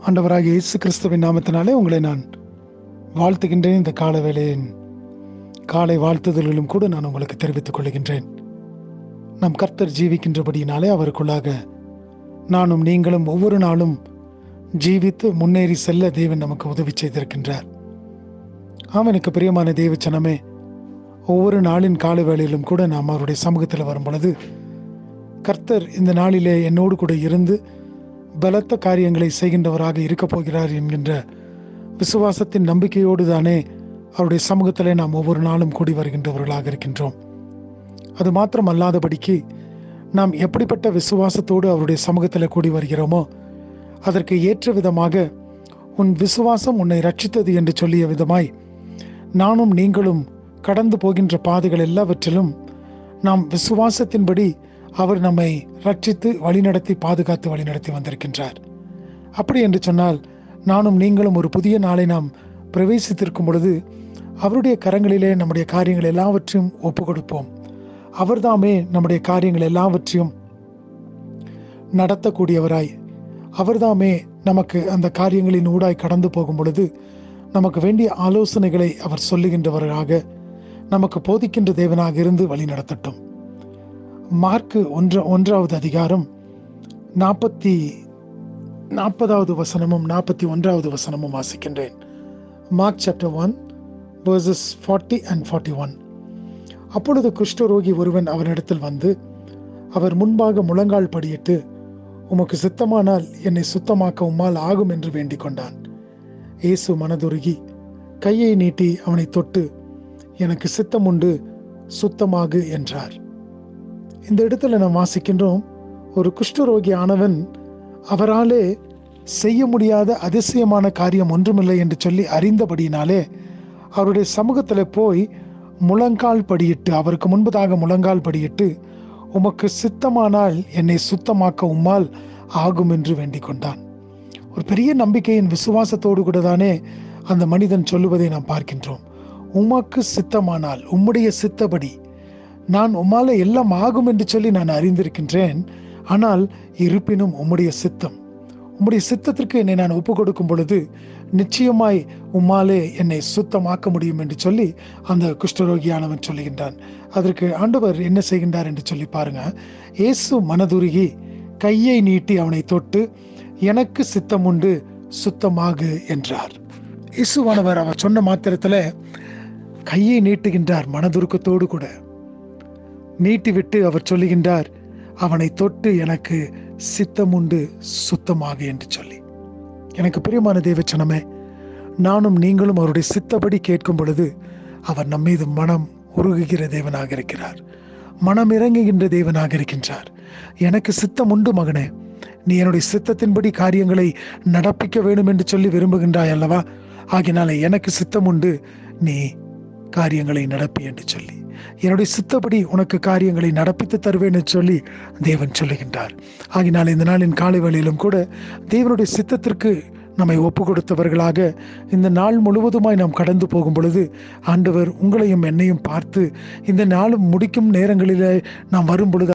ஆண்டவராகிய இயேசு கிறிஸ்துவின் நாமத்தினாலே உங்களை நான் வாழ்த்துகின்றேன். இந்த கால வேளையின் காலை வாழ்த்துதலிலும் கூட நான் உங்களுக்கு தெரிவித்துக் கொள்கின்றேன். நம் கர்த்தர் ஜீவிக்கின்றபடியினாலே அவருக்குள்ளாக நானும் நீங்களும் ஒவ்வொரு நாளும் ஜீவித்து முன்னேறி செல்ல தேவன் நமக்கு உதவி செய்திருக்கின்றார். அவனுக்கு பிரியமான தேவச்சனமே, ஒவ்வொரு நாளின் கால வேளையிலும் கூட நாம் அவருடைய சமூகத்தில் வரும் பொழுது கர்த்தர் இந்த நாளிலே என்னோடு கூட இருந்து பலத்த காரியங்களை செய்கின்றவராக இருக்கப் போகிறார் என்கின்ற விசுவாசத்தின் நம்பிக்கையோடு தானே அவருடைய சமூகத்திலே நாம் ஒவ்வொரு நாளும் கூடி வருகின்றவர்களாக இருக்கின்றோம். அது மாத்திரம் அல்லாதபடிக்கு நாம் எப்படிப்பட்ட விசுவாசத்தோடு அவருடைய சமூகத்தில் கூடி வருகிறோமோ அதற்கு ஏற்ற விதமாக உன் விசுவாசம் உன்னை ரட்சித்தது என்று சொல்லிய விதமாய் நானும் நீங்களும் கடந்து போகின்ற பாதைகள் எல்லாவற்றிலும் நாம் விசுவாசத்தின்படி அவர் நம்மை ரட்சித்து வழிநடத்தி பாதுகாத்து வழிநடத்தி வந்திருக்கின்றார். அப்படி என்று சொன்னால் நானும் நீங்களும் ஒரு புதிய நாளை நாம் பிரவேசித்திருக்கும் பொழுது அவருடைய கரங்களிலே நம்முடைய காரியங்கள் எல்லாவற்றையும் ஒப்பு கொடுப்போம். அவர்தாமே நம்முடைய காரியங்கள் எல்லாவற்றையும் நடத்தக்கூடியவராய், அவர்தாமே நமக்கு அந்த காரியங்களின் ஊடாய் கடந்து போகும் பொழுது நமக்கு வேண்டிய ஆலோசனைகளை அவர் சொல்லுகின்றவராக, நமக்கு போதிக்கின்ற தேவனாக இருந்து வழி நடத்தட்டும். மார்க்கு 1வது அதிகாரம் 40வது வசனமும் 41வது வசனமும் வாசிக்கின்றேன். Mark chapter 1 verses 40 and 41. அப்பொழுது குஷ்டரோகி ஒருவன் அவனிடத்தில் வந்து அவர் முன்பாக முழங்கால் படியிட்டு, உமக்கு சித்தமானால் என்னை சுத்தமாக்க உம்மால் ஆகும் என்று வேண்டிக் கொண்டான். இயேசு மனதுருகி கையை நீட்டி அவனை தொட்டு, எனக்கு சித்தம் உண்டு, சுத்தமாகு என்றார். இந்த இடத்துல நாம் வாசிக்கின்றோம், ஒரு குஷ்டரோகி ஆனவன் அவராலே செய்ய முடியாத அதிசயமான காரியம் ஒன்றுமில்லை என்று சொல்லி அறிந்தபடியினாலே அவருடைய சமூகத்தில் போய் முழங்கால் படியிட்டு, அவருக்கு முன்பதாக முழங்கால் படியிட்டு, உமக்கு சித்தமானால் என்னை சுத்தமாக்க உம்மால் ஆகும் என்று வேண்டிக் கொண்டான். ஒரு பெரிய நம்பிக்கையின் விசுவாசத்தோடு கூட தானே அந்த மனிதன் சொல்லுவதை நாம் பார்க்கின்றோம். உமக்கு சித்தமானால், உம்முடைய சித்தப்படி நான் உம்மால எல்லாம் ஆகும் என்று சொல்லி நான் அறிந்திருக்கின்றேன். ஆனால் இருப்பினும் உம்முடைய சித்தம், உம்முடைய சித்தத்திற்கு என்னை நான் ஒப்பு கொடுக்கும் பொழுது நிச்சயமாய் உம்மாலே என்னை சுத்தமாக்க முடியும் என்று சொல்லி அந்த குஷ்டரோகியானவன் சொல்லுகின்றான். அதற்கு ஆண்டவர் என்ன செய்கின்றார் என்று சொல்லி பாருங்க. இயேசு மனதுருகி கையை நீட்டி அவனை தொட்டு, எனக்கு சித்தம் உண்டு, சுத்தமாகு என்றார். இயேசுவானவர் அவர் சொன்ன மாத்திரத்தில் கையை நீட்டுகின்றார். மனதுருக்கத்தோடு கூட நீட்டிவிட்டு அவர் சொல்லுகின்றார், அவனை தொட்டு எனக்கு சித்தம் உண்டு, சுத்தமாக என்று சொல்லி. எனக்கு பிரியமான தேவச்சனமே, நானும் நீங்களும் அவருடைய சித்தப்படி கேட்கும் பொழுது அவர் நம்மீது மனம் உருகுகிற தேவனாக இருக்கிறார், மனம் இறங்குகின்ற தேவனாக இருக்கின்றார். எனக்கு சித்தம் உண்டு மகனே, நீ என்னுடைய சித்தத்தின்படி காரியங்களை நடப்பிக்க வேண்டும் என்று சொல்லி விரும்புகின்றாய் அல்லவா? ஆகினால எனக்கு சித்தம் உண்டு, நீ காரியங்களை நடப்பி என்று சொல்லி, என்னுடைய சித்தப்படி உனக்கு காரியங்களை நடப்பித்து தருவேன் என்று சொல்லி தேவன் சொல்லுகின்றார். ஆகினால் இந்த நாளின் காலை வேளையிலும் கூட தேவனுடைய சித்தத்திற்கு நம்மை ஒப்பு கொடுத்தவர்களாக இந்த நாள் முழுவதுமாய் நாம் கடந்து போகும் பொழுது ஆண்டவர் உங்களையும் என்னையும் பார்த்து இந்த நாளும் முடிக்கும் நேரங்களிலே நாம் வரும் பொழுது